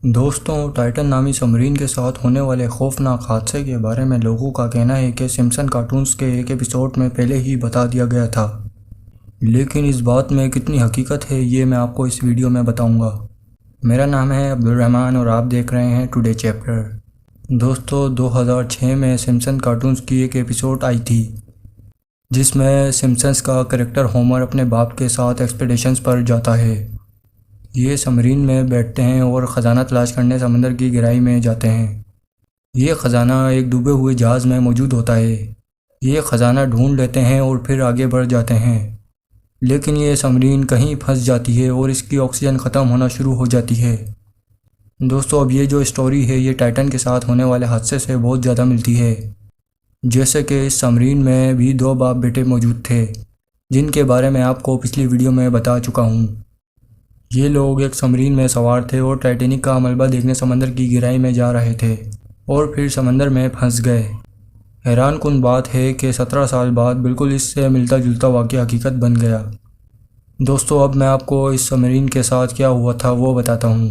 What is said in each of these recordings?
دوستوں، ٹائٹن نامی سمرین کے ساتھ ہونے والے خوفناک حادثے کے بارے میں لوگوں کا کہنا ہے کہ سمپسن کارٹونز کے ایک ایپیسوڈ میں پہلے ہی بتا دیا گیا تھا، لیکن اس بات میں کتنی حقیقت ہے یہ میں آپ کو اس ویڈیو میں بتاؤں گا۔ میرا نام ہے عبدالرحمن اور آپ دیکھ رہے ہیں ٹوڈے چیپٹر۔ دوستوں، 2006 میں سمپسن کارٹونز کی ایک ایپیسوڈ آئی تھی جس میں سمپسنز کا کریکٹر ہومر اپنے باپ کے ساتھ ایکسپیڈیشنز پر جاتا ہے۔ یہ سمرین میں بیٹھتے ہیں اور خزانہ تلاش کرنے سمندر کی گہرائی میں جاتے ہیں۔ یہ خزانہ ایک ڈوبے ہوئے جہاز میں موجود ہوتا ہے۔ یہ خزانہ ڈھونڈ لیتے ہیں اور پھر آگے بڑھ جاتے ہیں، لیکن یہ سمرین کہیں پھنس جاتی ہے اور اس کی آکسیجن ختم ہونا شروع ہو جاتی ہے۔ دوستو، اب یہ جو اسٹوری ہے یہ ٹائٹن کے ساتھ ہونے والے حادثے سے بہت زیادہ ملتی ہے۔ جیسے کہ اس سمرین میں بھی دو باپ بیٹے موجود تھے جن کے بارے میں آپ کو پچھلی ویڈیو میں بتا چکا ہوں۔ یہ لوگ ایک سمرین میں سوار تھے اور ٹائٹینک کا ملبہ دیکھنے سمندر کی گہرائی میں جا رہے تھے اور پھر سمندر میں پھنس گئے۔ حیران کن بات ہے کہ 17 سال بعد بالکل اس سے ملتا جلتا واقعہ حقیقت بن گیا۔ دوستو، اب میں آپ کو اس سمرین کے ساتھ کیا ہوا تھا وہ بتاتا ہوں۔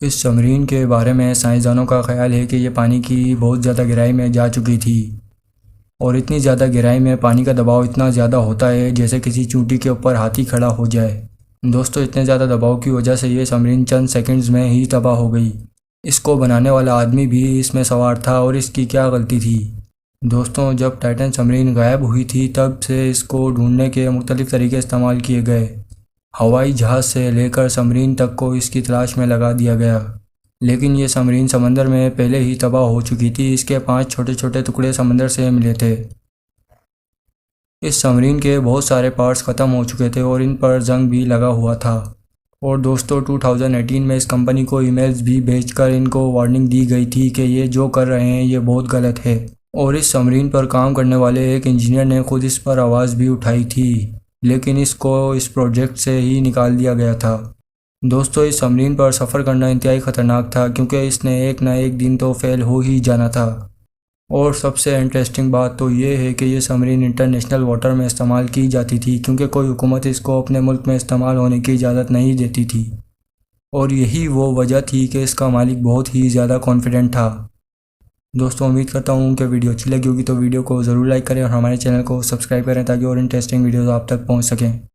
اس سمرین کے بارے میں سائنسدانوں کا خیال ہے کہ یہ پانی کی بہت زیادہ گہرائی میں جا چکی تھی، اور اتنی زیادہ گہرائی میں پانی کا دباؤ اتنا زیادہ ہوتا ہے جیسے کسی چونٹی کے اوپر ہاتھی کھڑا ہو جائے۔ دوستو، اتنے زیادہ دباؤ کی وجہ سے یہ سمرین چند سیکنڈز میں ہی تباہ ہو گئی۔ اس کو بنانے والا آدمی بھی اس میں سوار تھا، اور اس کی کیا غلطی تھی؟ دوستوں، جب ٹائٹن سمرین غائب ہوئی تھی تب سے اس کو ڈھونڈنے کے مختلف طریقے استعمال کیے گئے۔ ہوائی جہاز سے لے کر سمرین تک کو اس کی تلاش میں لگا دیا گیا، لیکن یہ سمرین سمندر میں پہلے ہی تباہ ہو چکی تھی۔ اس کے 5 چھوٹے چھوٹے ٹکڑے سمندر سے ملے تھے۔ اس سمرین کے بہت سارے پارٹس ختم ہو چکے تھے اور ان پر زنگ بھی لگا ہوا تھا۔ اور دوستو، 2018 میں اس کمپنی کو ای میلز بھی بھیج کر ان کو وارننگ دی گئی تھی کہ یہ جو کر رہے ہیں یہ بہت غلط ہے، اور اس سمرین پر کام کرنے والے ایک انجینئر نے خود اس پر آواز بھی اٹھائی تھی، لیکن اس کو اس پروجیکٹ سے ہی نکال دیا گیا تھا۔ دوستو، اس سمرین پر سفر کرنا انتہائی خطرناک تھا کیونکہ اس نے ایک نہ ایک دن تو فیل ہو ہی جانا تھا۔ اور سب سے انٹرسٹنگ بات تو یہ ہے کہ یہ سمرین انٹرنیشنل واٹر میں استعمال کی جاتی تھی کیونکہ کوئی حکومت اس کو اپنے ملک میں استعمال ہونے کی اجازت نہیں دیتی تھی، اور یہی وہ وجہ تھی کہ اس کا مالک بہت ہی زیادہ کانفیڈنٹ تھا۔ دوستوں، امید کرتا ہوں کہ ویڈیو اچھی لگی ہوگی تو ویڈیو کو ضرور لائک کریں اور ہمارے چینل کو سبسکرائب کریں تاکہ اور انٹرسٹنگ ویڈیوز آپ تک پہنچ سکیں۔